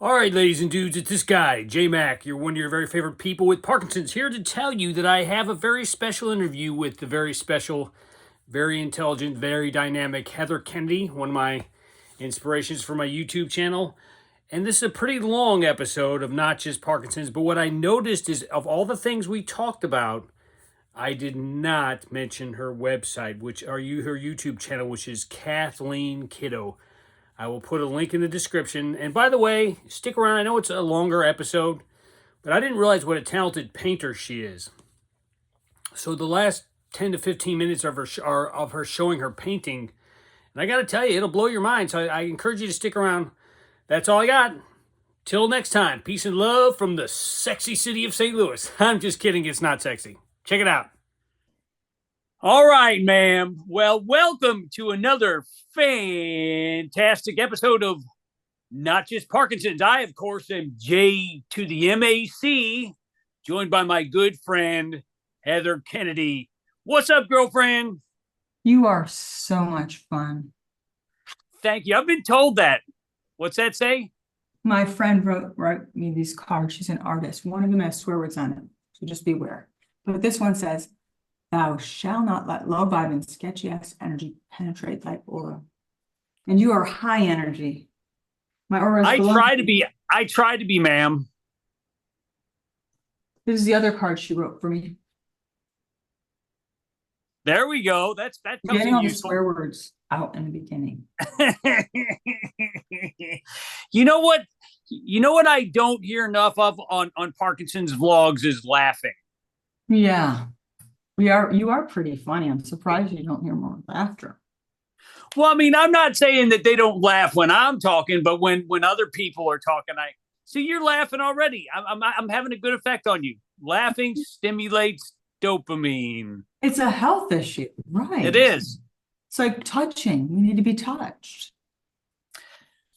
All right, ladies and dudes, it's this guy, J Mac. You're one of your very favorite people with Parkinson's, here to tell you that I have a very special interview with the very special, very intelligent, very dynamic Heather Kennedy, one of my inspirations for my YouTube channel. And this is a pretty long episode of not just Parkinson's, but what I noticed is of all the things we talked about, I did not mention her website, her YouTube channel, which is Kathleen Kiddo. I will put a link in the description. And by the way, stick around. I know it's a longer episode, but I didn't realize what a talented painter she is. So the last 10 to 15 minutes of her are of her showing her painting. And I got to tell you, it'll blow your mind. So I encourage you to stick around. That's all I got. Till next time, peace and love from the sexy city of St. Louis. I'm just kidding. It's not sexy. Check it out. All right, ma'am. Well, welcome to another fantastic episode of Not Just Parkinson's. I, of course, am J to the MAC, joined by my good friend, Heather Kennedy. What's up, girlfriend? You are so much fun. Thank you. I've been told that. What's that say? My friend wrote me these cards. She's an artist. One of them has swear words on it, so just beware. But this one says, "Thou shalt not let low vibe and sketchy ass energy penetrate thy aura." And you are high energy. My aura is I try to be, ma'am. This is the other card she wrote for me. There we go. That comes getting in all the useful. swear words out in the beginning. You know what? You know what I don't hear enough of on Parkinson's vlogs is laughing. Yeah. You are pretty funny. I'm surprised you don't hear more laughter. Well, I mean, I'm not saying that they don't laugh when I'm talking, but when other people are talking, I see you're laughing already. I'm having a good effect on you. Laughing stimulates dopamine. It's a health issue, right? It is. It's like touching. We need to be touched.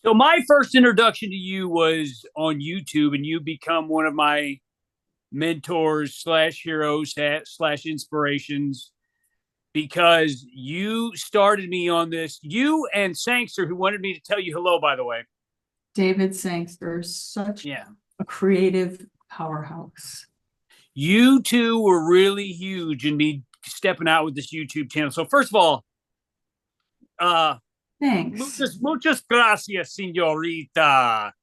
So my first introduction to you was on YouTube, and you become one of my mentors / heroes / inspirations, because you started me on this. You and Sangster, who wanted me to tell you hello, by the way. David Sangster is such a creative powerhouse. You two were really huge in me stepping out with this YouTube channel. So first of all, thanks. Muchas gracias, señorita.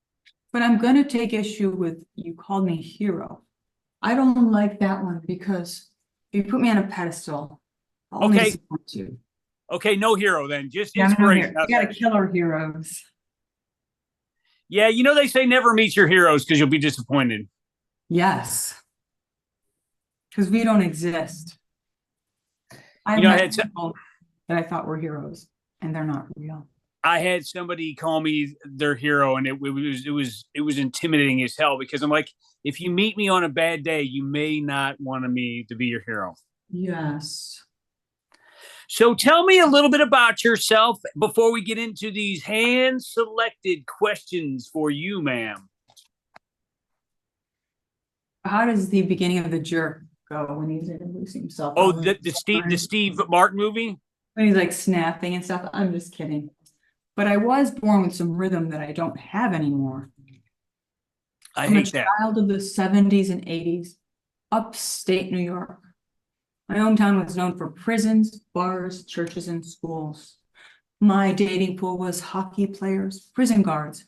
But I'm going to take issue with you called me hero. I don't like that one because you put me on a pedestal. I'll only support you. Okay, no hero then, just inspiration. You got to kill our heroes. Yeah, you know they say never meet your heroes because you'll be disappointed. Yes. Because we don't exist. I had people that I thought were heroes, and they're not real. I had somebody call me their hero, and it was intimidating as hell, because I'm like, if you meet me on a bad day, you may not want me to be your hero. Yes. So tell me a little bit about yourself before we get into these hand-selected questions for you, ma'am. How does the beginning of The Jerk go when he's introducing himself? Oh, the Steve Martin movie? When he's like snapping and stuff. I'm just kidding. But I was born with some rhythm that I don't have anymore. I'm a child of the 70s and 80s, upstate New York. My hometown was known for prisons, bars, churches, and schools. My dating pool was hockey players, prison guards,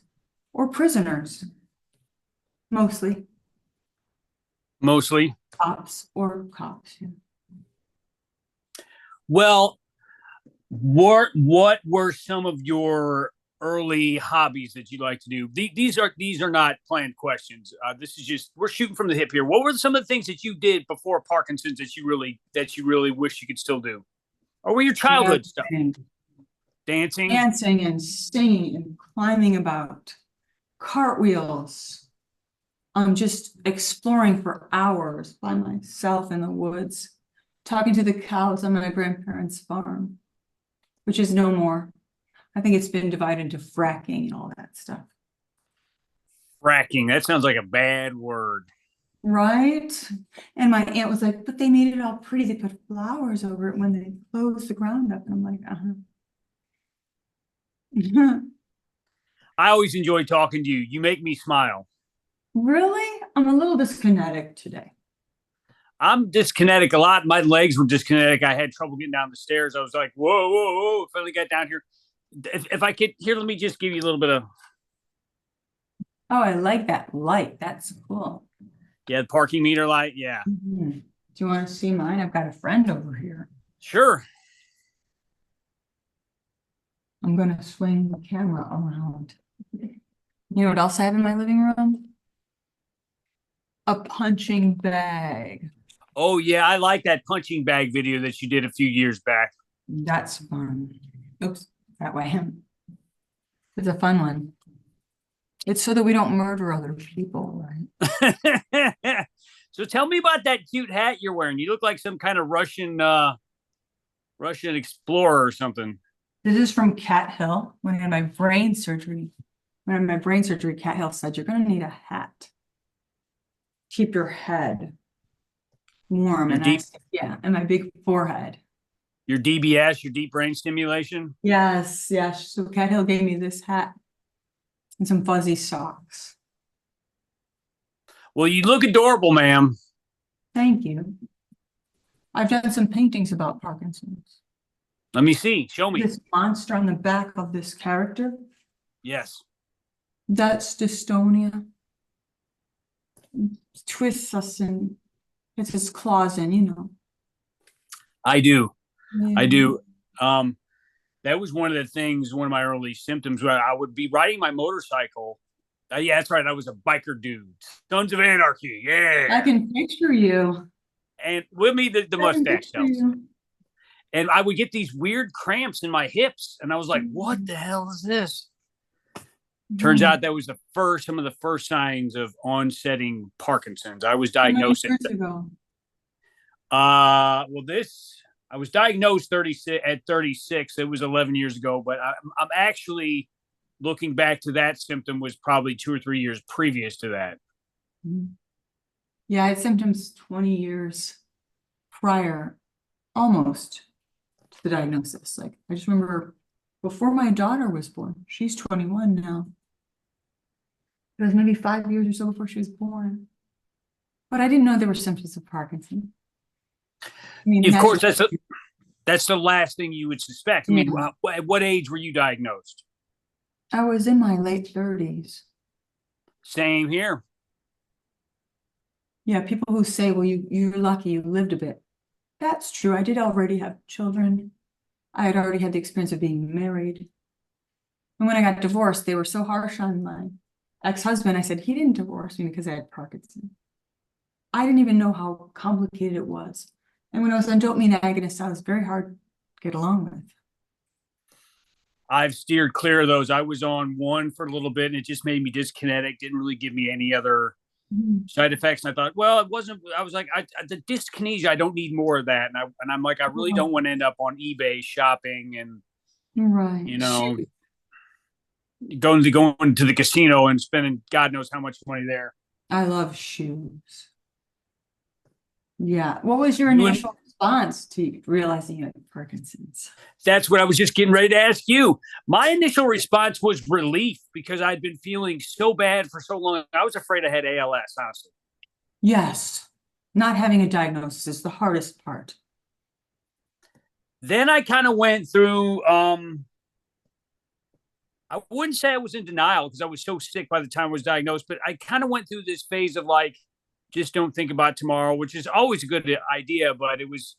or prisoners. Mostly. Cops. Yeah. Well, what were some of your early hobbies that you like to do? These are not planned questions. This is just, we're shooting from the hip here. What were some of the things that you did before Parkinson's that you really wish you could still do? Or were your childhood stuff? Dancing and singing and climbing about, cartwheels. Just exploring for hours by myself in the woods, talking to the cows on my grandparents' farm, which is no more. I think it's been divided into fracking and all that stuff. Fracking, that sounds like a bad word. Right? And my aunt was like, but they made it all pretty. They put flowers over it when they closed the ground up. And I'm like, I always enjoy talking to you. You make me smile. Really? I'm a little disconnected today. I'm disconnected a lot. My legs were disconnected. I had trouble getting down the stairs. I was like, whoa, whoa, whoa. Finally got down here. If I could, here, let me just give you a little bit of. Oh, I like that light. That's cool. Yeah, the parking meter light. Yeah. Do you want to see mine? I've got a friend over here. Sure. I'm going to swing the camera around. You know what else I have in my living room? A punching bag. Oh, yeah. I like that punching bag video that you did a few years back. That's fun. Oops, that way. It's a fun one. It's so that we don't murder other people, right? So tell me about that cute hat you're wearing. You look like some kind of Russian explorer or something. This is from Cat Hill. When I had my brain surgery, Cat Hill said, you're going to need a hat. Keep your head warm. And I said, yeah, and my big forehead. Your DBS, your deep brain stimulation? Yes, yes. So Cat Hill gave me this hat and some fuzzy socks. Well, you look adorable, ma'am. Thank you. I've done some paintings about Parkinson's. Let me see. Show me. This monster on the back of this character. Yes. That's dystonia. Twists us and gets his claws in, you know. I do. Yeah. I do. That was one of the things, one of my early symptoms where I would be riding my motorcycle. Yeah, that's right. I was a biker dude. Sons of Anarchy. Yeah. I can picture you. And with me, the mustache helps. And I would get these weird cramps in my hips. And I was like, what the hell is this? Turns out that was some of the first signs of onsetting Parkinson's. I was diagnosed I was diagnosed at 36. It was 11 years ago, but I'm actually looking back to that symptom was probably 2 or 3 years previous to that. Yeah, I had symptoms 20 years prior, almost to the diagnosis. Like, I just remember before my daughter was born. She's 21 now. It was maybe 5 years or so before she was born. But I didn't know there were symptoms of Parkinson. I mean, of course, that's the last thing you would suspect. I mean, at what age were you diagnosed? I was in my late 30s. Same here. Yeah, people who say, well, you're lucky you lived a bit. That's true. I did already have children. I had already had the experience of being married. And when I got divorced, they were so harsh on my ex-husband. I said, he didn't divorce me because I had Parkinson. I didn't even know how complicated it was. And when I was on dopamine agonists, I was very hard to get along with. I've steered clear of those. I was on one for a little bit and it just made me dyskinetic. Didn't really give me any other side effects. And I thought, well, it wasn't, I was like, the dyskinesia, I don't need more of that. And I'm like, I really don't want to end up on eBay shopping and, you know, going to the casino and spending God knows how much money there. I love shoes. Yeah. What was your initial response to realizing you had Parkinson's? That's what I was just getting ready to ask you. My initial response was relief because I'd been feeling so bad for so long. I was afraid I had ALS, honestly. Yes. Not having a diagnosis is the hardest part. Then I kind of went through, I wouldn't say I was in denial because I was so sick by the time I was diagnosed, but I kind of went through this phase of like, just don't think about tomorrow, which is always a good idea, but it was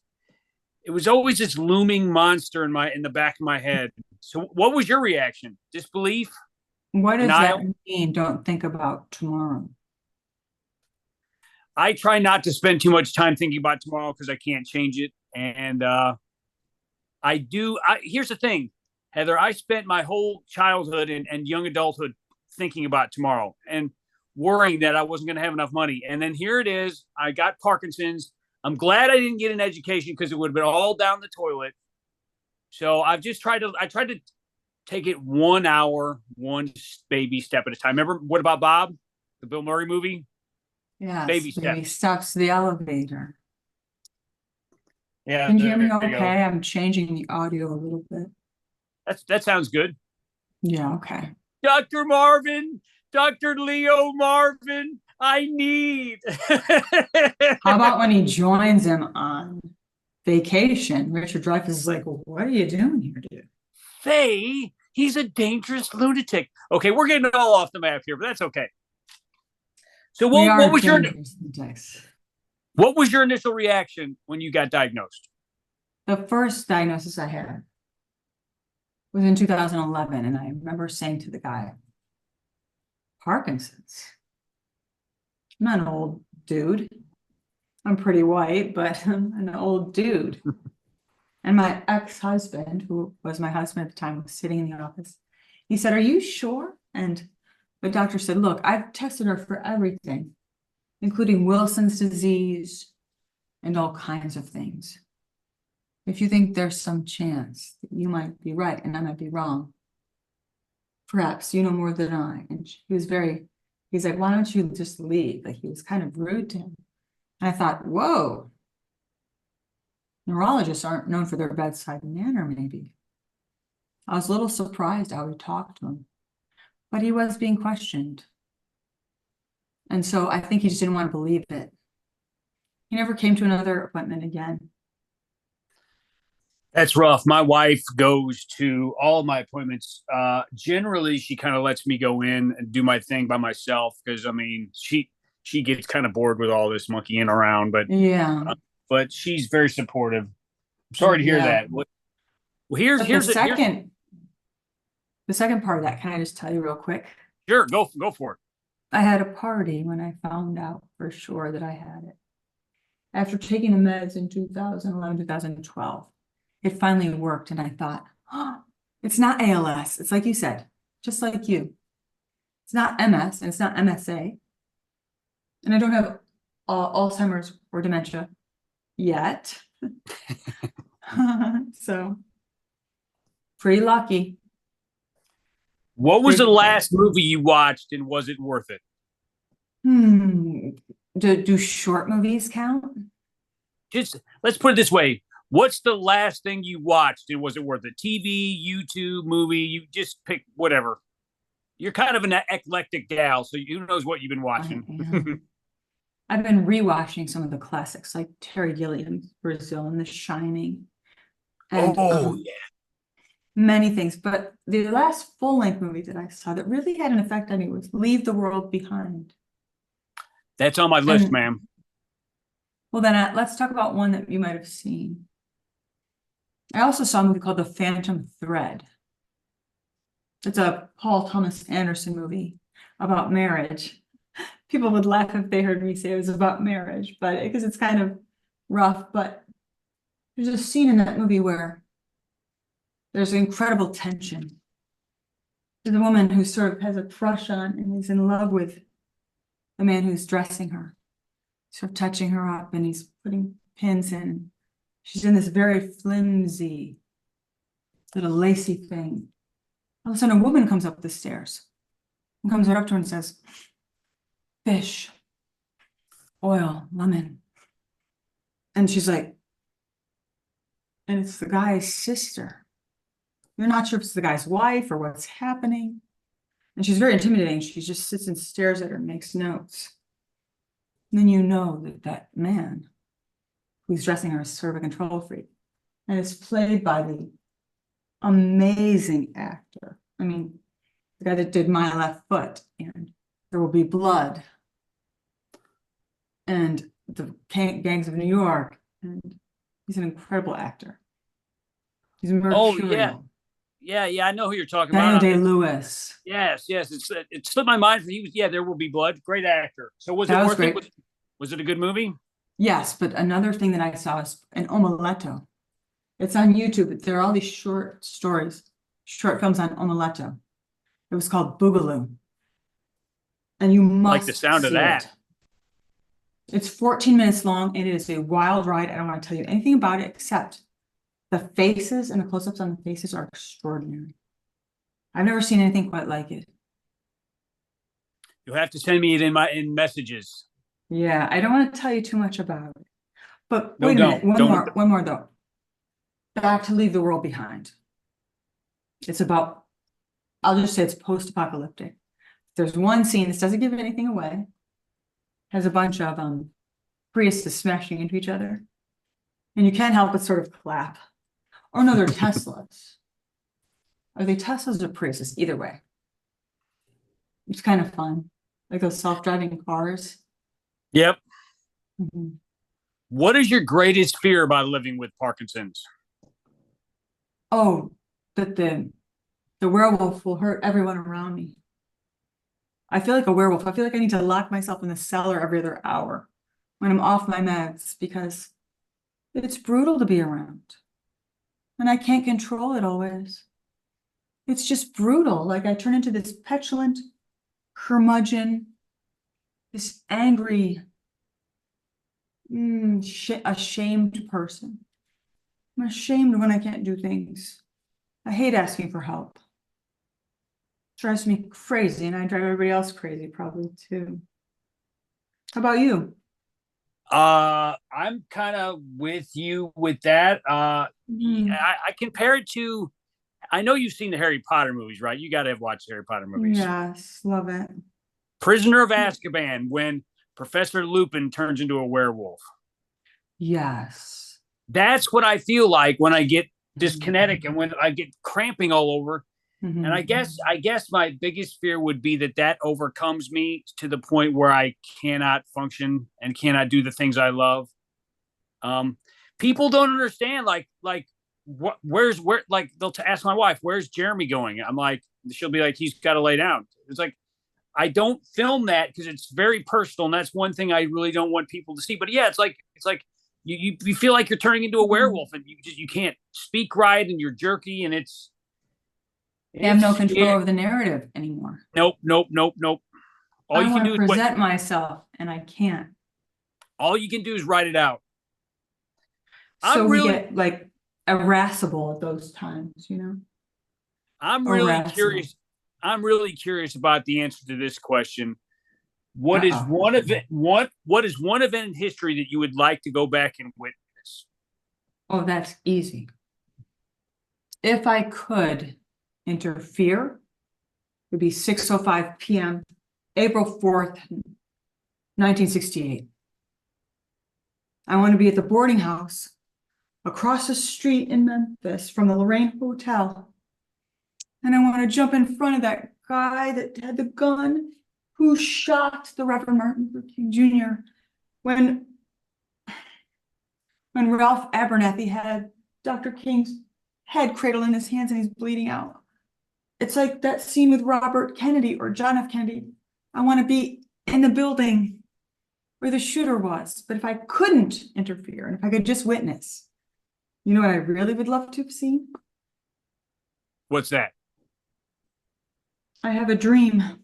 always this looming monster in the back of my head. So what was your reaction? Disbelief? What does that mean? Don't think about tomorrow. I try not to spend too much time thinking about tomorrow because I can't change it. And here's the thing, Heather, I spent my whole childhood and young adulthood thinking about tomorrow and worrying that I wasn't going to have enough money. And then here it is. I got Parkinson's. I'm glad I didn't get an education because it would have been all down the toilet. So I tried to take it 1 hour, one baby step at a time. Remember What About Bob? The Bill Murray movie? Yeah. Baby steps to the elevator. Yeah. Can you hear me okay? I'm changing the audio a little bit. That sounds good. Yeah, okay. Dr. Marvin, Dr. Leo Marvin, I need. How about when he joins him on vacation? Richard Dreyfuss is like, well, what are you doing here, dude? Faye, he's a dangerous lunatic. Okay, we're getting all off the map here, but that's okay. So what was your initial reaction when you got diagnosed? The first diagnosis I had was in 2011, and I remember saying to the guy, Parkinson's. I'm not an old dude. I'm pretty white, but I'm an old dude. And my ex-husband, who was my husband at the time, was sitting in the office. He said, are you sure? And the doctor said, look, I've tested her for everything, including Wilson's disease and all kinds of things. If you think there's some chance that you might be right and I might be wrong, perhaps you know more than I. And he's like, why don't you just leave? Like, he was kind of rude to him. And I thought, whoa, neurologists aren't known for their bedside manner, maybe. I was a little surprised how he talked to him, but he was being questioned. And so I think he just didn't want to believe it. He never came to another appointment again. That's rough. My wife goes to all of my appointments. Generally, she kind of lets me go in and do my thing by myself because, I mean, she gets kind of bored with all this monkeying around. But yeah, but she's very supportive. I'm sorry to hear that. Well, here's the second part of that. Can I just tell you real quick? Sure, go for it. I had a party when I found out for sure that I had it. After taking the meds in 2011, 2012. It finally worked, and I thought, oh, it's not ALS. It's like you said, just like you. It's not MS, and it's not MSA. And I don't have Alzheimer's or dementia yet. So, pretty lucky. What was the last movie you watched, and was it worth it? Do short movies count? Just let's put it this way. What's the last thing you watched and was it worth it? TV, YouTube, movie? You just pick whatever. You're kind of an eclectic gal, so who knows what you've been watching. I've been rewatching some of the classics like Terry Gilliam's Brazil and The Shining. And, yeah. Many things. But the last full-length movie that I saw that really had an effect on me was Leave the World Behind. That's on my list, ma'am. Well, then let's talk about one that you might have seen. I also saw a movie called The Phantom Thread. It's a Paul Thomas Anderson movie about marriage. People would laugh if they heard me say it was about marriage, but because it's kind of rough. But there's a scene in that movie where there's incredible tension. There's a woman who sort of has a crush on and is in love with the man who's dressing her, sort of touching her up, and he's putting pins in. She's in this very flimsy little lacy thing. All of a sudden, a woman comes up the stairs and comes right up to her and says, fish, oil, lemon. And she's like, and it's the guy's sister. You're not sure if it's the guy's wife or what's happening. And she's very intimidating. She just sits and stares at her and makes notes. And then you know that that man who's dressing her is sort of a control freak. And it's played by the amazing actor. I mean, the guy that did My Left Foot and There Will Be Blood and the Gangs of New York. And he's an incredible actor. He's mercurial. Oh, yeah, I know who you're talking about. Daniel Day-Lewis. Yes, it slipped my mind. He was, There Will Be Blood. Great actor. So was it worth it? Was it a good movie? Yes, but another thing that I saw is an Omeletto. It's on YouTube. There are all these short stories, short films on Omeletto. It was called Boogaloo. And you must like the sound of that. It's 14 minutes long, and it is a wild ride. I don't want to tell you anything about it except the faces and the close-ups on the faces are extraordinary. I've never seen anything quite like it. You'll have to send me it in messages. Yeah, I don't want to tell you too much about it. But wait a minute, one more though. Back to Leave the World Behind. It's about I'll just say it's post-apocalyptic. There's one scene, this doesn't give anything away, has a bunch of Priuses smashing into each other. And you can't help but sort of clap. Or no, they're Teslas. Are they Teslas or Priuses? Either way. It's kind of fun. Like those self-driving cars. Yep. Mm-hmm. What is your greatest fear about living with Parkinson's? Oh, that the werewolf will hurt everyone around me. I feel like a werewolf. I feel like I need to lock myself in the cellar every other hour when I'm off my meds because it's brutal to be around. And I can't control it always. It's just brutal. Like I turn into this petulant curmudgeon, this angry, ashamed person. I'm ashamed when I can't do things. I hate asking for help. It drives me crazy, and I drive everybody else crazy probably too. How about you? I'm kind of with you with that. I compare it to, I know you've seen the Harry Potter movies, right? You got to have watched the Harry Potter movies. Yes, love it. Prisoner of Azkaban, when Professor Lupin turns into a werewolf. Yes. That's what I feel like when I get this kinetic and when I get cramping all over. Mm-hmm. And I guess my biggest fear would be that overcomes me to the point where I cannot function and cannot do the things I love. People don't understand, like they'll ask my wife, where's Jeremy going? I'm like, she'll be like, he's got to lay down. It's like, I don't film that because it's very personal. And that's one thing I really don't want people to see. But yeah, it's like you feel like you're turning into a werewolf and you can't speak right and you're jerky and I have no control over the narrative anymore. Nope. All you can do is present myself, and I can't. All you can do is write it out. So we get like irascible at those times, you know. I'm really curious. I'm really curious about the answer to this question. What is one event in history that you would like to go back and witness? Oh, that's easy. If I could interfere, it would be 6:05 p.m., April 4th, 1968. I want to be at the boarding house across the street in Memphis from the Lorraine Hotel. And I want to jump in front of that guy that had the gun who shot the Reverend Martin Luther King Jr. when Ralph Abernathy had Dr. King's head cradled in his hands and he's bleeding out. It's like that scene with Robert Kennedy or John F. Kennedy. I want to be in the building where the shooter was. But if I couldn't interfere and if I could just witness, you know what I really would love to have seen? What's that? I have a dream.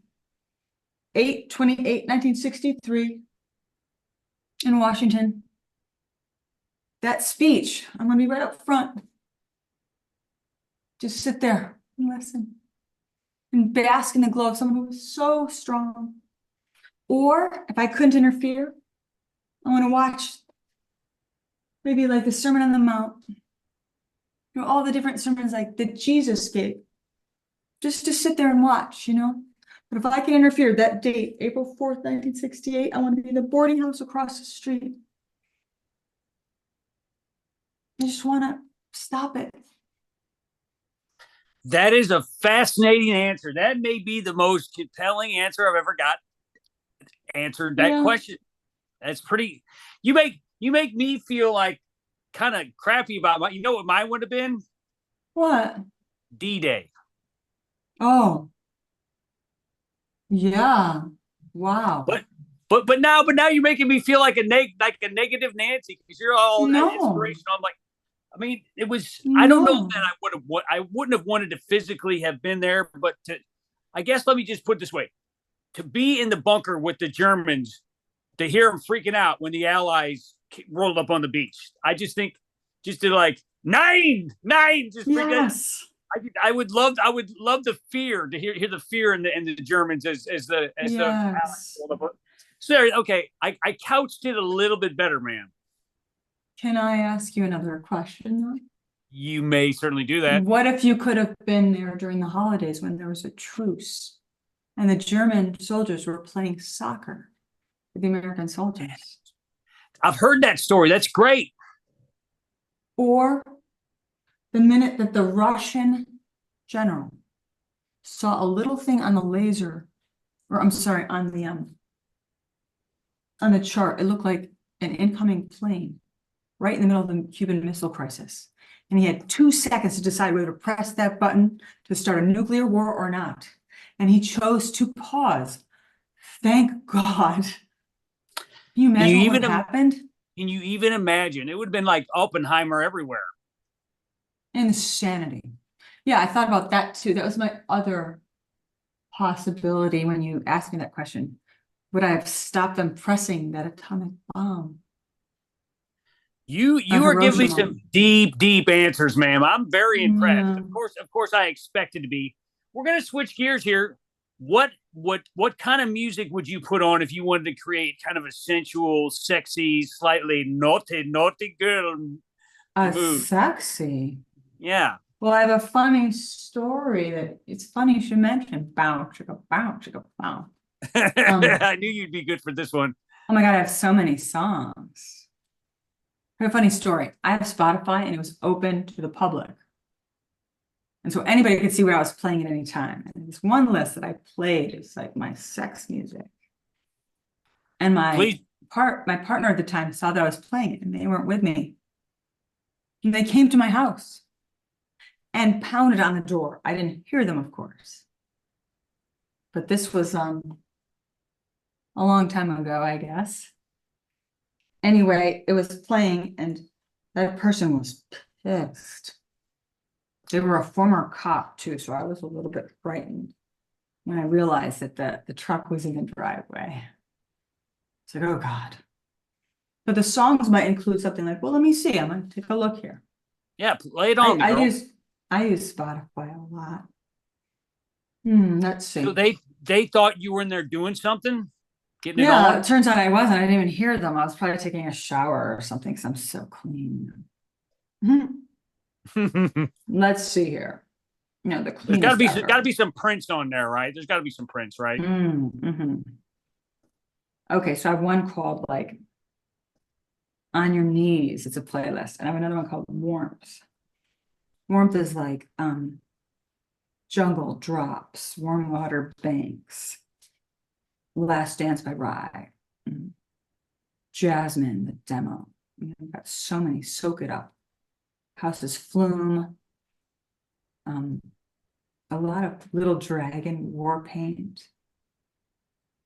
8/28/1963 in Washington. That speech, I'm going to be right up front. Just sit there and listen and bask in the glow of someone who was so strong. Or if I couldn't interfere, I want to watch maybe like the Sermon on the Mount, all the different sermons like that Jesus gave. Just to sit there and watch, But if I can interfere, that date, April 4th, 1968, I want to be in the boarding house across the street. I just want to stop it. That is a fascinating answer. That may be the most compelling answer I've ever got answered that question. That's pretty. You make me feel like kind of crappy about my. You know what mine would have been? What? DDay. Oh. Yeah. Wow. But now you're making me feel like a negative Nancy because you're all inspirational. I'm like, I mean, it was. I don't know that I wouldn't have wanted to physically have been there, but I guess let me just put it this way: to be in the bunker with the Germans, to hear them freaking out when the Allies rolled up on the beach. I just think, just to like nine, just freak out. I would love the fear to hear the fear in the Germans as the Allies rolled up. So okay, I couched it a little bit better, man. Can I ask you another question? You may certainly do that. What if you could have been there during the holidays when there was a truce and the German soldiers were playing soccer with the American soldiers? I've heard that story. That's great. Or the minute that the Russian general saw a little thing on the laser, or I'm sorry, on the chart, it looked like an incoming plane right in the middle of the Cuban Missile Crisis. And he had 2 seconds to decide whether to press that button to start a nuclear war or not. And he chose to pause. Thank God. Can you imagine what happened? Can you even imagine? It would have been like Oppenheimer everywhere. Insanity. Yeah, I thought about that too. That was my other possibility when you asked me that question. Would I have stopped them pressing that atomic bomb? You are giving me some deep answers, ma'am. I'm very impressed. Of course, I expected to be. We're gonna switch gears here. What kind of music would you put on if you wanted to create kind of a sensual, sexy, slightly naughty girl mood? Sexy. Yeah. Well, I have a funny story that it's funny you should mention. Bow, chicka, bow, chicka, bow. I knew you'd be good for this one. Oh my God, I have so many songs. I have a funny story. I have Spotify and it was open to the public. And so anybody could see what I was playing at any time. And this one list that I played is like my sex music. And my partner at the time saw that I was playing it and they weren't with me. And they came to my house and pounded on the door. I didn't hear them, of course. But this was a long time ago, I guess. Anyway, it was playing and that person was pissed. They were a former cop too, so I was a little bit frightened when I realized that the truck was in the driveway. It's like, oh God. But the songs might include something like, well, let me see. I'm gonna take a look here. Yeah, play it on. I use Spotify a lot. Let's see. So they thought you were in there doing something? Getting it on? Yeah, it turns out I wasn't. I didn't even hear them. I was probably taking a shower or something because I'm so clean. Let's see here. No, the clean. There's gotta be some Prince on there, right? There's gotta be some Prince, right? Okay, so I have one called like On Your Knees. It's a playlist. And I have another one called Warmth. Warmth is like Jungle Drops, Warm Water Banks, Last Dance by Rye, Jasmine, the demo. I've got so many. Soak It Up, House's Flume, a lot of Little Dragon, War Paint,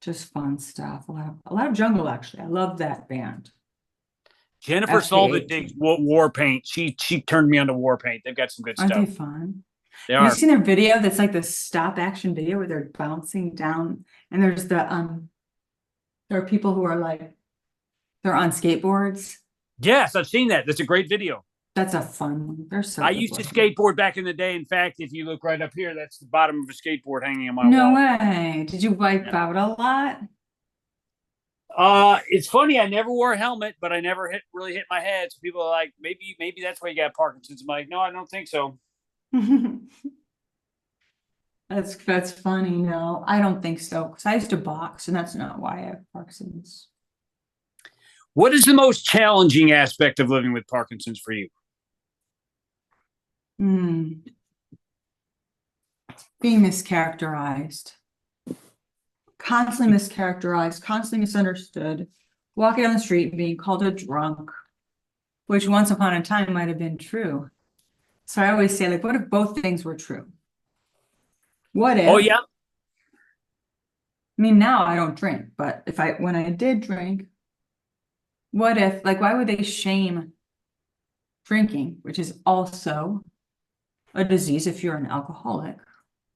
just fun stuff. A lot of jungle, actually. I love that band. Jennifer saw the digs War Paint. She turned me on to War Paint. They've got some good stuff. Aren't they fun? They Have are. you seen their video that's like the stop action video where they're bouncing down and there's the there are people who are like they're on skateboards? Yes, I've seen that. That's a great video. That's a fun one. They're so I used to skateboard back in the day. In fact, if you look right up here, that's the bottom of a skateboard hanging on my wall. No way. Did you wipe out a lot? It's funny. I never wore a helmet, but I never really hit my head. So people are like, maybe that's why you got Parkinson's. I'm like, no, I don't think so. That's funny. No, I don't think so. Because I used to box, and that's not why I have Parkinson's. What is the most challenging aspect of living with Parkinson's for you? Being mischaracterized. Constantly mischaracterized, constantly misunderstood, walking down the street and being called a drunk, which once upon a time might have been true. So I always say, like, what if both things were true? What if? Oh, yeah. I mean, now I don't drink, but when I did drink, what if, like, why would they shame drinking, which is also a disease if you're an alcoholic?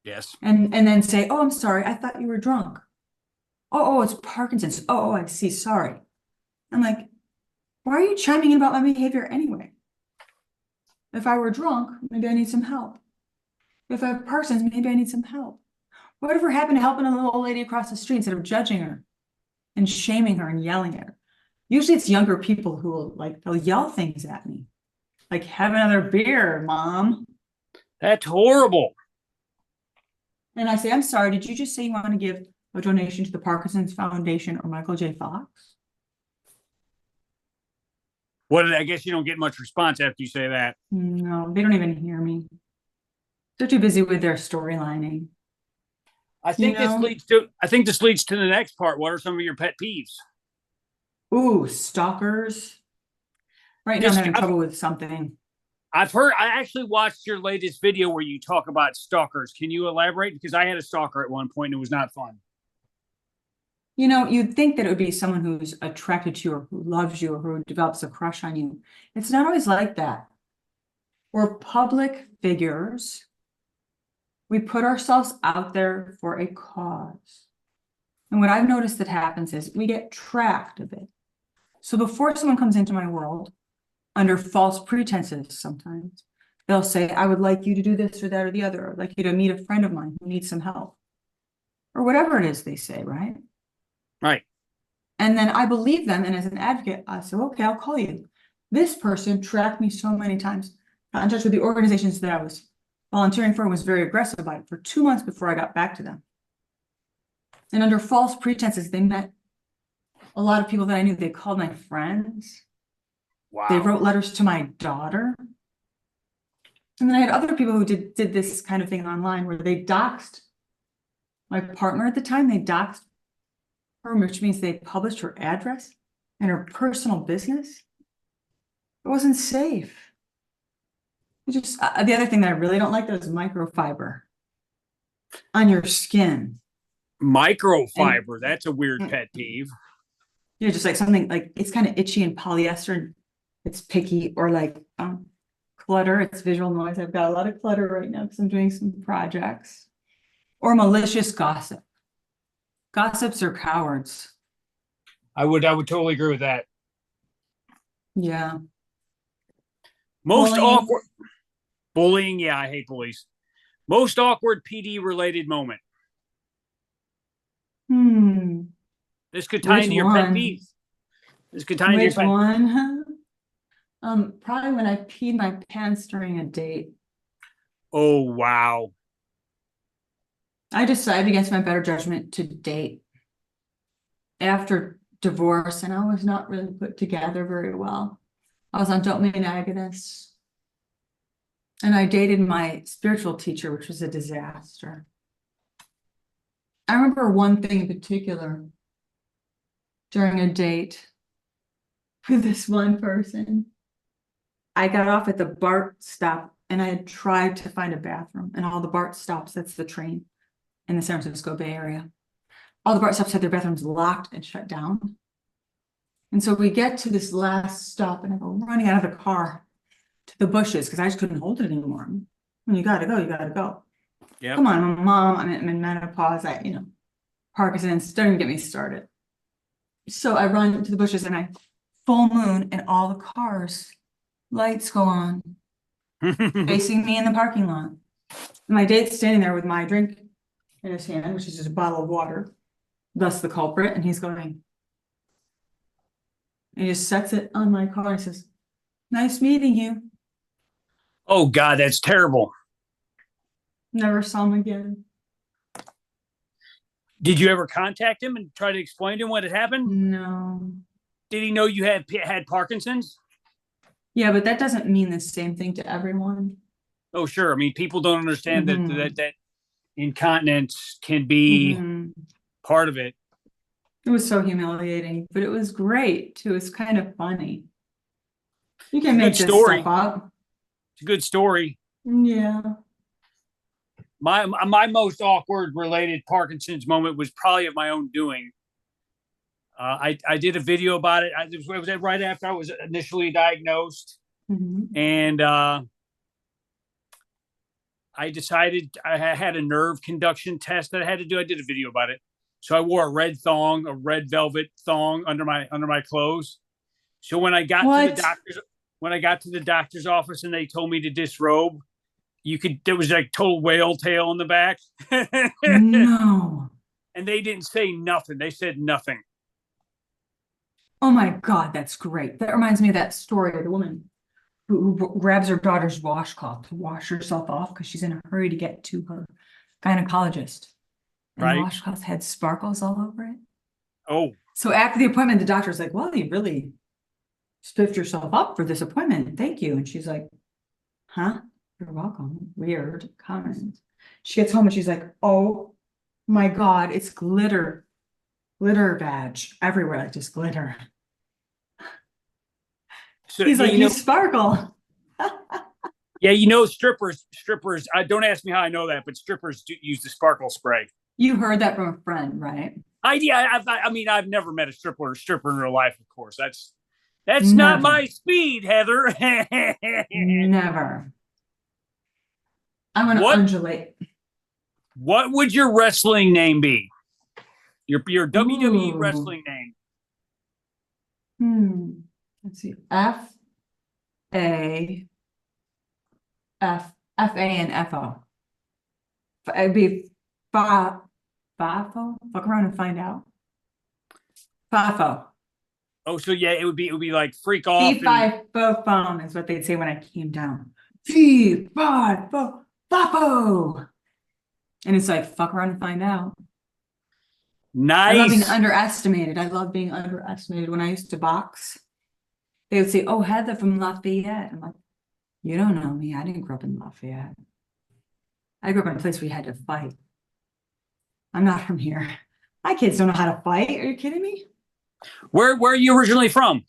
Yes. And then say, oh, I'm sorry, I thought you were drunk. Oh, it's Parkinson's. Oh, I see, sorry. I'm like, why are you chiming in about my behavior anyway? If I were drunk, maybe I need some help. If I have Parkinson's, maybe I need some help. Whatever happened to helping a little old lady across the street instead of judging her and shaming her and yelling at her? Usually it's younger people who will they'll yell things at me. Like, have another beer, Mom. That's horrible. And I say, I'm sorry, did you just say you want to give a donation to the Parkinson's Foundation or Michael J. Fox? I guess you don't get much response after you say that. No, they don't even hear me. They're too busy with their storylining. I think this leads to the next part. What are some of your pet peeves? Ooh, stalkers. Right now I'm having trouble with something. I actually watched your latest video where you talk about stalkers. Can you elaborate? Because I had a stalker at one point and it was not fun. You know, you'd think that it would be someone who's attracted to you or who loves you or who develops a crush on you. It's not always like that. We're public figures. We put ourselves out there for a cause. And what I've noticed that happens is we get tracked a bit. So before someone comes into my world, under false pretenses sometimes, they'll say, I would like you to do this or that or the other. I'd like you to meet a friend of mine who needs some help. Or whatever it is they say, right? Right. And then I believe them. And as an advocate, I say, okay, I'll call you. This person tracked me so many times. Got in touch with the organizations that I was volunteering for and was very aggressive about it for 2 months before I got back to them. And under false pretenses, they met a lot of people that I knew. They called my friends. Wow. They wrote letters to my daughter. And then I had other people who did this kind of thing online where they doxed my partner at the time. They doxed her, which means they published her address and her personal business. It wasn't safe. It just the other thing that I really don't like is microfiber on your skin. Microfiber, that's a weird pet peeve. Yeah, just like something like it's kind of itchy and polyester and it's picky, or like clutter, it's visual noise. I've got a lot of clutter right now because I'm doing some projects. Or malicious gossip. Gossips are cowards. I would totally agree with that. Yeah. Most awkward bullying. Yeah, I hate bullies. Most awkward PD related moment. This could tie into your pet peeves. This could tie into your pet. Which one? Probably when I peed my pants during a date. Oh, wow. I decided against my better judgment to date after divorce, and I was not really put together very well. I was on dopamine agonists, and I dated my spiritual teacher, which was a disaster. I remember one thing in particular during a date with this one person. I got off at the BART stop, and I had tried to find a bathroom, and all the BART stops, that's the train in the San Francisco Bay Area. All the BART stops had their bathrooms locked and shut down. And so we get to this last stop, and I go running out of the car to the bushes because I just couldn't hold it anymore. When you gotta go, you gotta go. Yep. Come on, I'm a mom, I'm in menopause, Parkinson's, don't even get me started. So I run to the bushes and full moon, and all the cars, lights go on, facing me in the parking lot. My date's standing there with my drink in his hand, which is just a bottle of water, thus the culprit, and he's going. And he just sets it on my car and says, nice meeting you. Oh, God, that's terrible. Never saw him again. Did you ever contact him and try to explain to him what had happened? No. Did he know you had Parkinson's? Yeah, but that doesn't mean the same thing to everyone. Oh, sure. I mean, people don't understand that incontinence can be part of it. It was so humiliating, but it was great too. It's kind of funny. You can make this stuff up. It's a good story. Yeah. My most awkward related Parkinson's moment was probably of my own doing. I did a video about it. It was right after I was initially diagnosed, and I decided I had a nerve conduction test that I had to do. I did a video about it. So I wore a red velvet thong under my clothes. So when I got to the doctor's office and they told me to disrobe, there was like total whale tail in the back. No. And they didn't say nothing. They said nothing. Oh my God, that's great. That reminds me of that story of the woman who grabs her daughter's washcloth to wash herself off because she's in a hurry to get to her gynecologist. And the Right. washcloth had sparkles all over it. Oh, So after the appointment, the doctor's like, well, you really spiffed yourself up for this appointment. Thank you. And she's like, huh? You're welcome. Weird comment. She gets home and she's like, oh my God, it's glitter. Glitter badge everywhere, like just glitter. so He's like, you you know, sparkle. yeah, strippers. I don't ask me how I know that, but strippers do use the sparkle spray. You heard that from a friend, right? I mean, I've never met a stripper in real life. Of course, that's Never. not my speed, Heather. Never. I'm gonna What? undulate. What would your wrestling name be? Your WWE Ooh. wrestling name. Let's see. A and FO. It'd be FAFO. Fuck around and find out. FAFO. Oh, so yeah, it would be like freak off. FIFO phone is what they'd say when I came down. FIFO FAFO. And it's like fuck around and find out. Nice. I love being underestimated. I love being underestimated. When I used to box, they would say, oh, Heather from Lafayette. I'm like, you don't know me. I didn't grow up in Lafayette. I grew up in a place where you had to fight. I'm not from here. My kids don't know how to fight. Are you kidding me? Where are you originally from?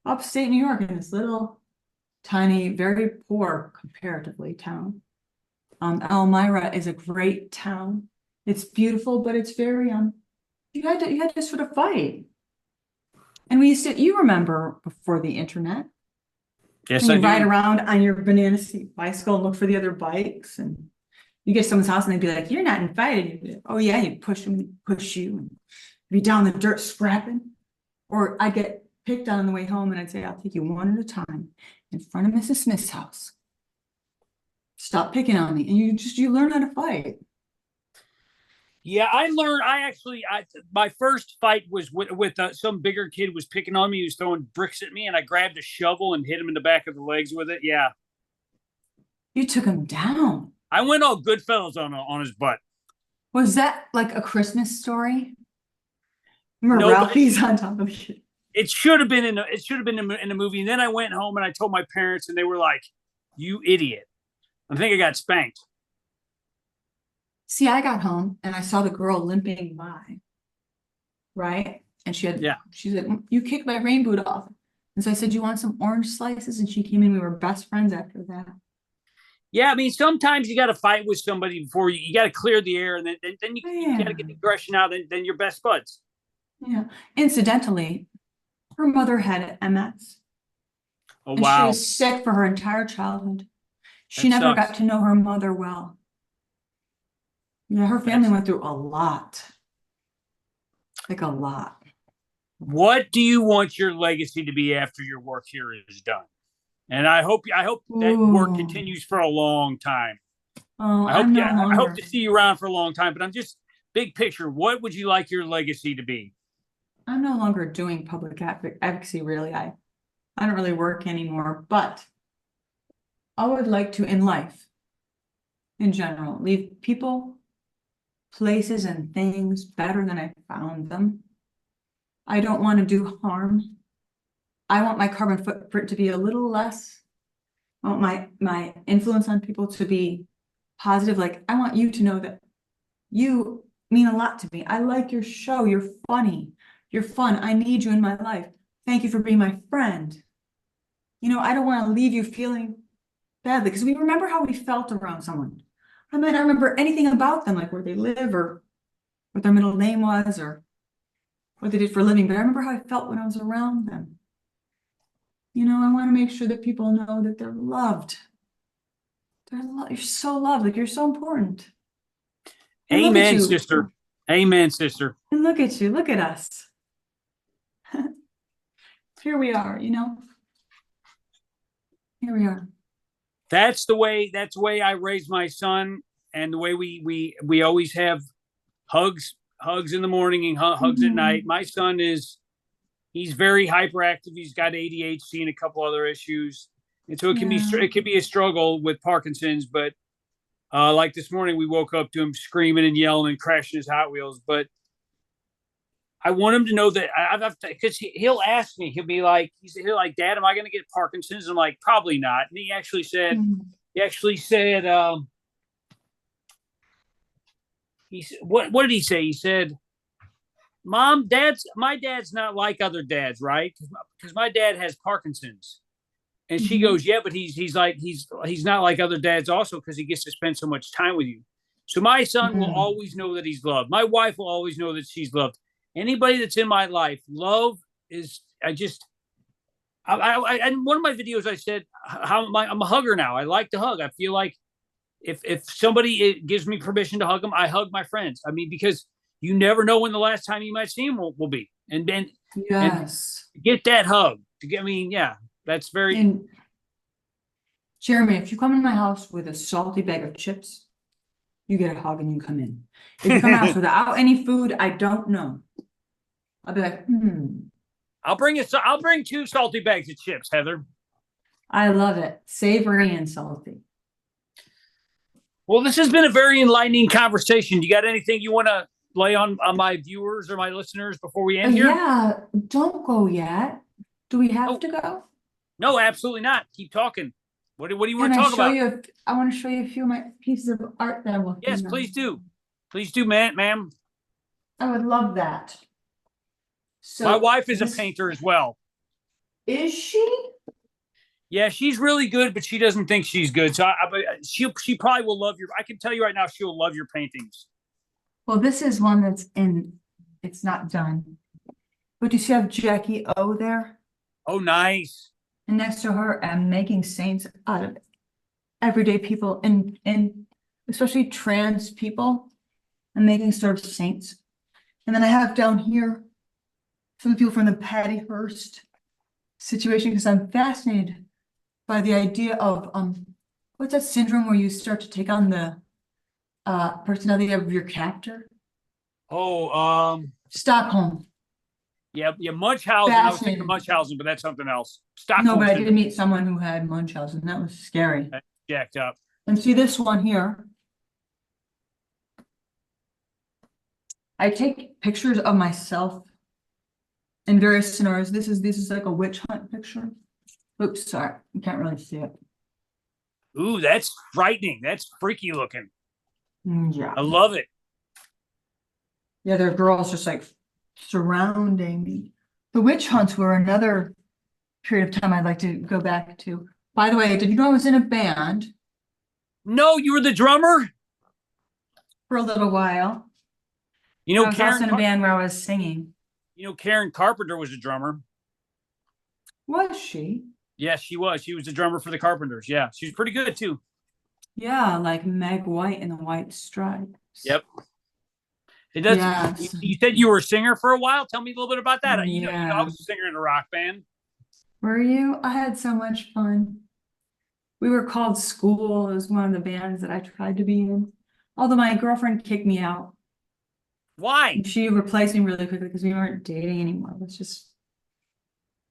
Upstate New York, in this little, tiny, very poor comparatively town. Elmira is a great town. It's beautiful, but it's very you had to sort of fight. And we used to, you remember before the internet. Yes, and you ride around on your banana seat bicycle and look for the other bikes, and you get someone's house and they'd be like, you're not invited. Like, oh yeah, you'd push them, push you, and be down the dirt scrapping. Or I'd get picked on the way home and I'd say, I'll take you one at a time in front of Mrs. Smith's house. Stop picking on me. And you learn how to fight. Yeah, I learned. My first fight was with some bigger kid was picking on me. He was throwing bricks at me, and I grabbed a shovel and hit him in the back of the legs with it. Yeah, you took him down. I went all Goodfellas on his butt. Was that like a Christmas story? Remember Ralphie's on top of you? It should have been in the movie. And then I went home and I told my parents, and they were like, "You idiot!" I think I got spanked. See, I got home and I saw the girl limping by, right? And she said, you kicked my rain boot off. And so I said, you want some orange slices? And she came in. We were best friends after that. Yeah, I mean, sometimes you got to fight with somebody before you got to clear the air, and then you got to get the aggression out. Then you're best buds. Yeah. Incidentally, her mother had MS. Oh, and wow. She was sick for her entire childhood. She never got to know her mother well. Yeah, her family went through a lot. Like a lot. What do you want your legacy to be after your work here is done? And I hope that work continues for a long time. Oh, I hope to see you around for a long time, but I'm just big picture. What would you like your legacy to be? I'm no longer doing public advocacy, really. I don't really work anymore, but I would like to, in life, in general, leave people, places, and things better than I found them. I don't want to do harm. I want my carbon footprint to be a little less. I want my influence on people to be positive. Like, I want you to know that you mean a lot to me. I like your show. You're funny. You're fun. I need you in my life. Thank you for being my friend. You know, I don't want to leave you feeling badly, because we remember how we felt around someone. I might not remember anything about them, like where they live or what their middle name was or what they did for a living, but I remember how I felt when I was around them. You know, I want to make sure that people know that they're loved. You're so loved. Like, you're so important. And amen, sister. Amen, sister. And look at you. Look at us. Here we are, you know. Here we are. That's the way I raise my son, and the way we always have hugs in the morning and hugs at night. My son he's very hyperactive. He's got ADHD and a couple other issues. And so Yeah. it can be a struggle with Parkinson's, but like this morning, we woke up to him screaming and yelling and crashing his Hot Wheels. But I want him to know that because he'll ask me, he'll be like, he'll like, Dad, am I going to get Parkinson's? I'm like, probably not. And he actually said, what did he say? He said, Mom, my dad's not like other dads, right? Because my dad has Parkinson's. And she goes, yeah, but he's not like other dads also because he gets to spend so much time with you. So my son will always know that he's loved. My wife will always know that she's loved. Anybody that's in my life, love is, and one of my videos, I said, I'm a hugger now. I like to hug. I feel like if somebody gives me permission to hug them, I hug my friends. I mean, because you never know when the last time you might see them will be. And then Yes. and get that hug. I mean, yeah, that's very. And Jeremy, if you come in my house with a salty bag of chips, you get a hug and you come in. If you come out without any food, I don't know. I'll be like, I'll bring 2 salty bags of chips, Heather. I love it. Savory and salty. Well, this has been a very enlightening conversation. You got anything you want to lay on my viewers or my listeners before we end here? Yeah, don't go yet. Do we have to go? No, absolutely not. Keep talking. What do you want to talk about? I want to show you a few of my pieces of art that I'm working on. Yes, please do. Please do, ma'am. I would love that. So my wife is a painter as well. Is she? Yeah, she's really good, but she doesn't think she's good. So she probably will love I can tell you right now, she'll love your paintings. Well, this is one that's it's not done. But you see I have Jackie O there? Oh, nice. And next to her, I'm making saints out of everyday people and especially trans people. I'm making sort of saints. And then I have down here some people from the Patty Hearst situation because I'm fascinated by the idea of what's that syndrome where you start to take on the personality of your captor? Oh, Stockholm. Yeah, Munchausen. I was thinking of Munchausen, but that's something else. Stockholm. No, but I did meet someone who had Munchausen. That was scary. That's jacked up. And see this one here. I take pictures of myself in various scenarios. This is like a witch hunt picture. Oops, sorry, you can't really see it. Ooh, that's frightening. That's freaky looking. Yeah, I love it. Yeah, there are girls just like surrounding me. The witch hunts were another period of time I'd like to go back to. By the way, did you know I was in a band? No, you were the drummer? For a little while. You know, I was also in a band where I was singing. You know, Karen Carpenter was a drummer. Was she? Yes, she was. She was the drummer for the Carpenters. Yeah, she was pretty good too. Yeah, like Meg White in the White Stripes. Yep. It does. Yes. You said you were a singer for a while. Tell me a little bit about that. Yeah. I was a singer in a rock band. Were you? I had so much fun. We were called School. It was one of the bands that I tried to be in. Although my girlfriend kicked me out. Why? She replaced me really quickly because we weren't dating anymore. It just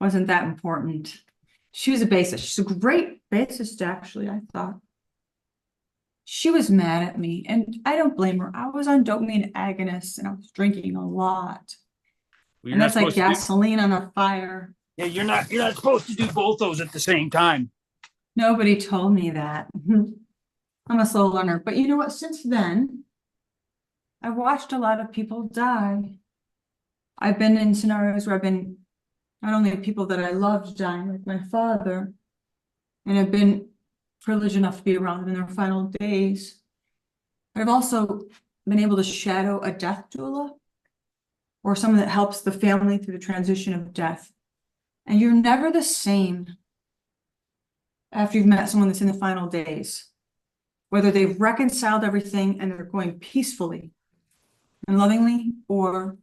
wasn't that important. She was a bassist. She's a great bassist, actually, I thought. She was mad at me, and I don't blame her. I was on dopamine agonists, and I was drinking a lot. Well, and that's like gasoline on a fire. Yeah, you're not supposed to do both those at the same time. Nobody told me that. I'm a slow learner. But you know what? Since then, I've watched a lot of people die. I've been in scenarios where I've been not only people that I loved dying, like my father, and I've been privileged enough to be around them in their final days. But I've also been able to shadow a death doula or someone that helps the family through the transition of death. And you're never the same after you've met someone that's in the final days, whether they've reconciled everything and they're going peacefully and lovingly, or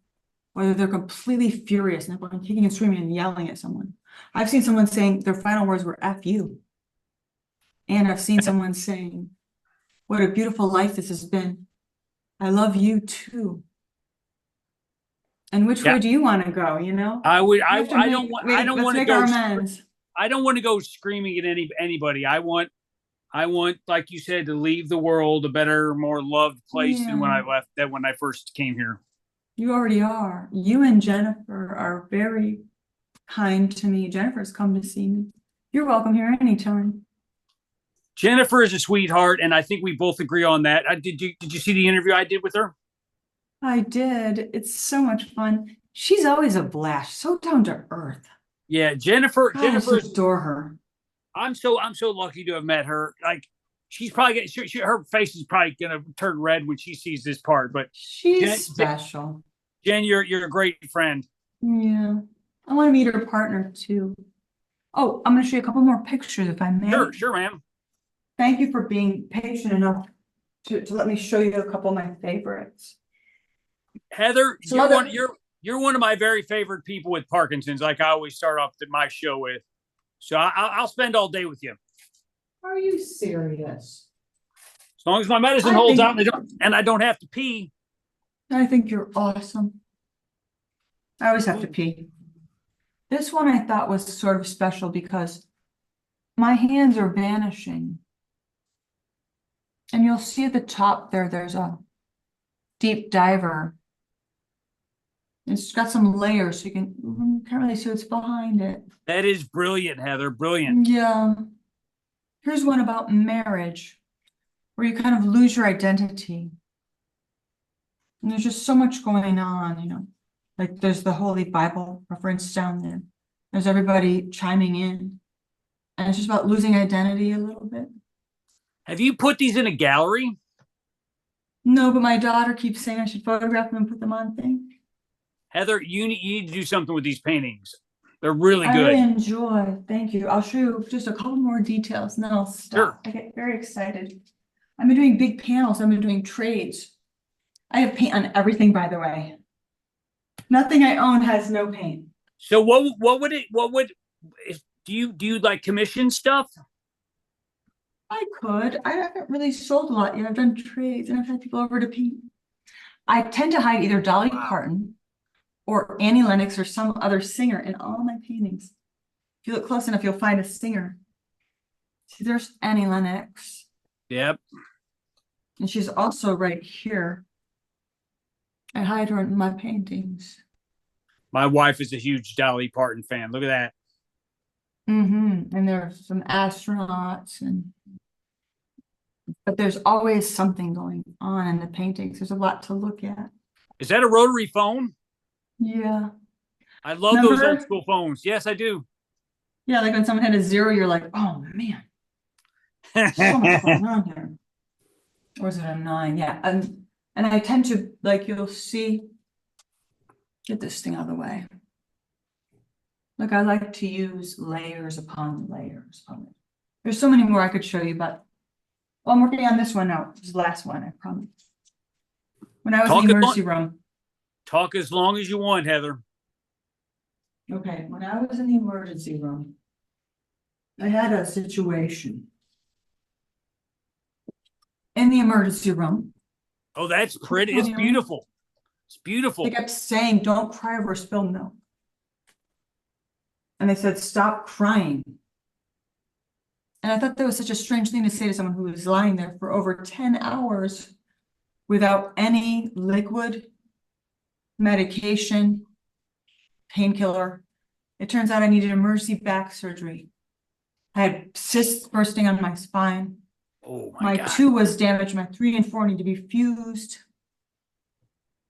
whether they're completely furious and they're going kicking and screaming and yelling at someone. I've seen someone saying their final words were F you. And I've seen someone saying, what a beautiful life this has been. I love you too. And which way do you want to go, you know? I don't want to go. I don't want to go screaming at anybody. I want, like you said, to leave the world a better, more loved place than when I Yeah, left. That when I first came here. you already are. You and Jennifer are very kind to me. Jennifer's come to see me. You're welcome here anytime. Jennifer is a sweetheart, and I think we both agree on that. Did you see the interview I did with her? I did. It's so much fun. She's always a blast, so down to earth. Yeah, Jennifer. I just Jennifer's. adore her. I'm so lucky to have met her. Like she's probably her face is probably gonna turn red when she sees this part. But She's special. Jen, you're a great friend. Yeah. I want to meet her partner too. Oh, I'm going to show you a couple more pictures if I may. Sure, ma'am. Thank you for being patient enough to let me show you a couple of my favorites. Heather, you're one of my very favorite people with Parkinson's, like I always start off my show with. So I'll spend all day with you. Are you serious? As long as my medicine holds out and I don't have to pee. I think you're awesome. I always have to pee. This one I thought was sort of special because my hands are vanishing. And you'll see at the top there's a deep diver. It's got some layers, so you can't really see what's behind it. That is brilliant, Heather. Brilliant. Yeah. Here's one about marriage, where you kind of lose your identity. And there's just so much going on, you know. Like there's the Holy Bible reference down there. There's everybody chiming in. And it's just about losing identity a little bit. Have you put these in a gallery? No, but my daughter keeps saying I should photograph them and put them on things. Heather, you need to do something with these paintings. They're really good. I really enjoy. Thank you. I'll show you just a couple more details and then I'll stop. Sure. I get very excited. I've been doing big panels. I've been doing trades. I have paint on everything, by the way. Nothing I own has no paint. So do you like commission stuff? I could. I haven't really sold a lot yet. I've done trades and I've had people over to paint. I tend to hide either Dolly Parton or Annie Lennox or some other singer in all my paintings. If you look close enough, you'll find a singer. See, there's Annie Lennox. Yep. And she's also right here. I hide her in my paintings. My wife is a huge Dolly Parton fan. Look at that. And there's some astronauts but there's always something going on in the paintings. There's a lot to look at. Is that a rotary phone? Yeah. I love those old school phones. Yes, I do. Yeah, like when someone had a zero, you're like, oh man. So much going on here. Or is it a 9? Yeah. And I tend to, like, you'll see, get this thing out of the way. Like, I like to use layers upon layers. There's so many more I could show you, but I'm working on this one now. This is the last one, I promise. When I was in the emergency room. Talk as long as you want, Heather. Okay, when I was in the emergency room, I had a situation. In the emergency room. Oh, that's pretty. It's beautiful. It's beautiful. They kept saying, don't cry over spilled milk. And they said, stop crying. And I thought that was such a strange thing to say to someone who was lying there for over 10 hours without any liquid, medication, painkiller. It turns out I needed emergency back surgery. I had cysts bursting on my spine. Oh my God. 2 was damaged. My 3 and 4 need to be fused.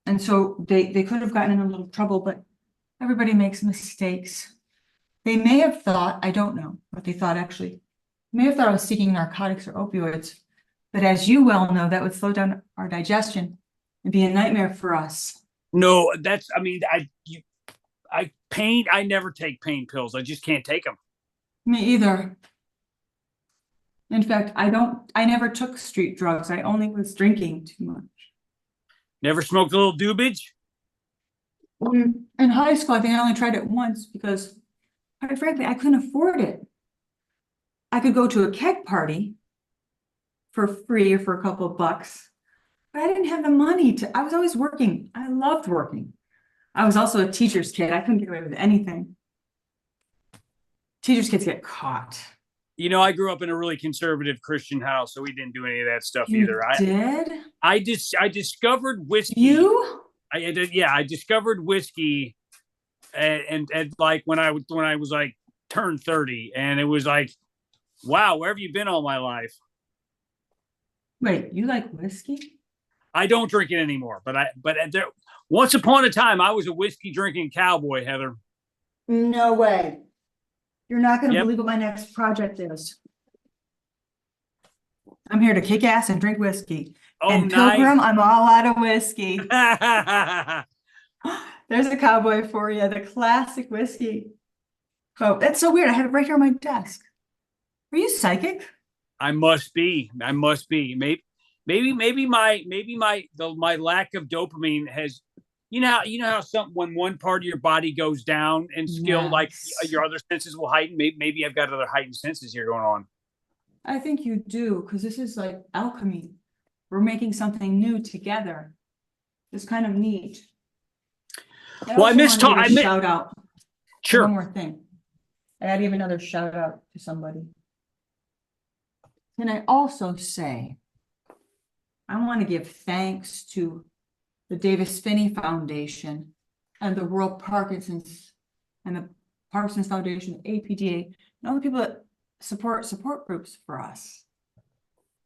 And so they could have gotten in a little trouble, but everybody makes mistakes. They may have thought, I don't know what they thought actually, may have thought I was seeking narcotics or opioids, but as you well know, that would slow down our digestion and be a nightmare for us. No, I never take pain pills. I just can't take them. Me either. In fact, I never took street drugs. I only was drinking too much. Never smoked a little doobage? In high school, I think I only tried it once because, quite frankly, I couldn't afford it. I could go to a keg party for free or for a couple of bucks, but I didn't have the money I was always working. I loved working. I was also a teacher's kid. I couldn't get away with anything. Teachers' kids get caught. You know, I grew up in a really conservative Christian house, so we didn't do any of that stuff You either. did? I discovered whiskey. You? I discovered whiskey, and like when I was like turned 30, and it was like, wow, where have you been all my life? Wait, you like whiskey? I don't drink it anymore, but there, once upon a time, I was a whiskey drinking cowboy, Heather. No way. You're not going to Yep. believe what my next project is. I'm here to kick ass and drink whiskey. Oh, and nice. Pilgrim, I'm all out of whiskey. There's a cowboy for you, the classic whiskey. Oh, that's so weird. I have it right here on my desk. Are you psychic? I must be. Maybe my lack of dopamine has, you know how when one part of your body goes down and skill, like your other senses will heighten. Maybe I've got other heightened senses here going on. I think you do, because this is like alchemy. We're making something new together. It's kind of neat. Well, I missed talking. Shout out. Sure. One more thing. I gotta give another shout out to somebody. Can I also say, I want to give thanks to the Davis Phinney Foundation and the World Parkinsons and the Parkinson's Foundation, APDA, and all the people that support groups for us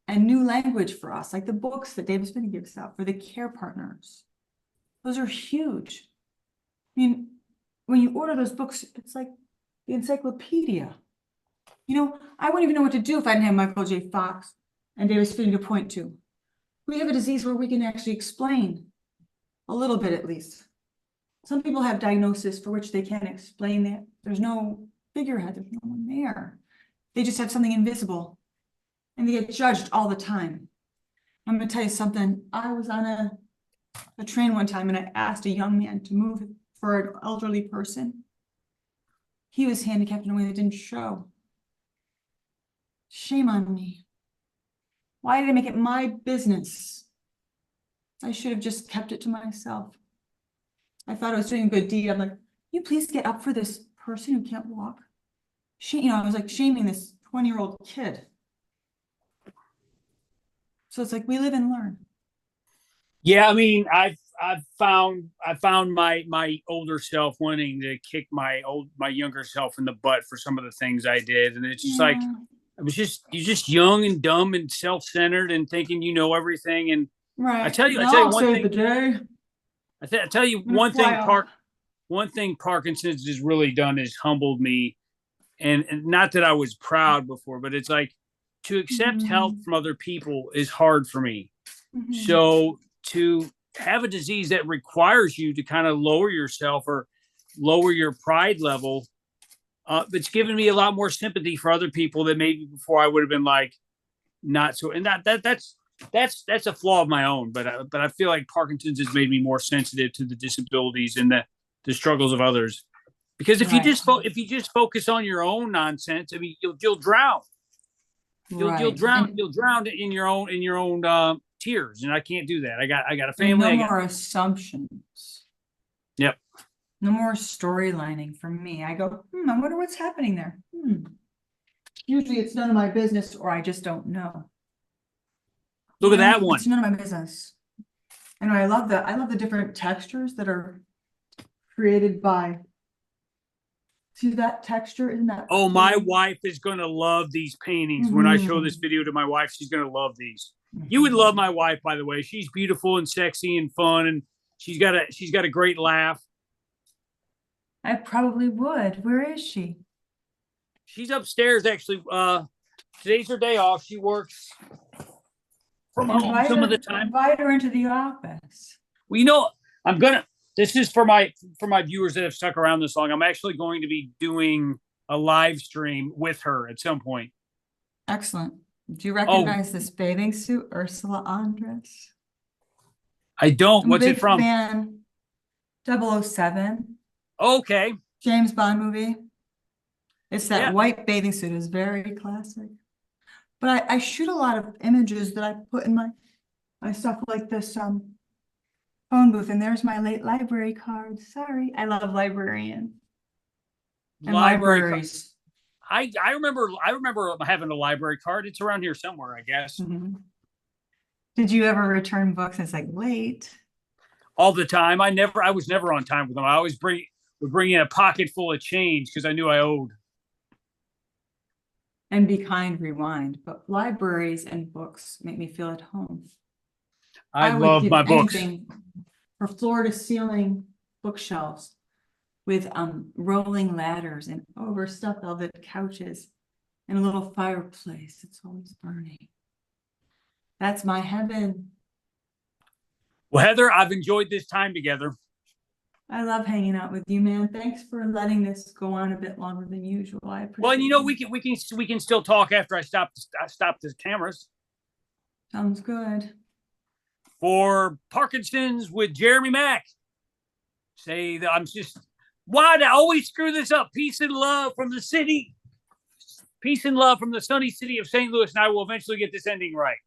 and new language for us, like the books that Davis Phinney gives out for the care partners. Those are huge. I mean, when you order those books, it's like the encyclopedia. You know, I wouldn't even know what to do if I didn't have Michael J. Fox and Davis Phinney to point to. We have a disease where we can actually explain a little bit, at least. Some people have diagnosis for which they can't explain that. There's no figurehead, there's no one there. They just have something invisible and they get judged all the time. I'm gonna tell you something. I was on a train one time and I asked a young man to move for an elderly person. He was handicapped in a way that didn't show. Shame on me. Why did I make it my business? I should have just kept it to myself. I thought I was doing a good deed. I'm like, you please get up for this person who can't walk. I was like shaming this 20-year-old kid. So it's like we live and learn. Yeah, I mean, I've found my older self wanting to kick my younger self in the butt for some of the things I did, and it's just like you're just young and dumb and self-centered and thinking you know everything. And right. I tell you one thing Parkinson's has really done is humbled me, and not that I was proud before, but it's like to accept help from other people is hard for me. So to have a disease that requires you to kind of lower yourself or lower your pride level, it's given me a lot more sympathy for other people that maybe before I would have been like not so. And that's a flaw of my own, but I feel like Parkinson's has made me more sensitive to the disabilities and the struggles of others. Because if you just focus on your own nonsense, I mean, you'll drown. You'll drown in your own tears, and I can't do that. I got a family. No more assumptions. Yep. No more storylining for me. I go, I wonder what's happening there. Usually it's none of my business, or I just don't know. Look at that one. It's none of my business. And I love the different textures that are created by. See that texture? Isn't that? Oh, my wife is going to love these paintings. When I show this video to my wife, she's going to love these. You would love my wife, by the way. She's beautiful and sexy and fun, and she's got a great laugh. I probably would. Where is she? She's upstairs, actually. Today's her day off. She works from home some of the time. Invite her into the office. Well, this is for my viewers that have stuck around this long. I'm actually going to be doing a live stream with her at some point. Excellent. Do you recognize this bathing suit, Ursula Andress? I don't. What's it from? Fan. 007. Okay. James Bond movie. It's that white bathing suit. Is very classic. But I shoot a lot of images that I put in my stuff, like this phone booth, and there's my late library card. Sorry, I love librarian and libraries. I remember having a library card. It's around here somewhere, I guess. Mhm. Did you ever return books and it's like late? All the time. I was never on time with them. I always would bring in a pocket full of change because I knew I owed. And Be Kind, Rewind. But libraries and books make me feel at home. I would love give my books. anything for floor to ceiling bookshelves with rolling ladders and overstuffed velvet couches and a little fireplace that's always burning. That's my heaven. Well, Heather, I've enjoyed this time together. I love hanging out with you, man. Thanks for letting this go on a bit longer than usual. I appreciate Well, and you know, it. we can still talk after I stop the cameras. Sounds good. For Parkinsons with Jeremy Mack. Say that why do I always screw this up? Peace and love from the city. Peace and love from the sunny city of St. Louis, and I will eventually get this ending right.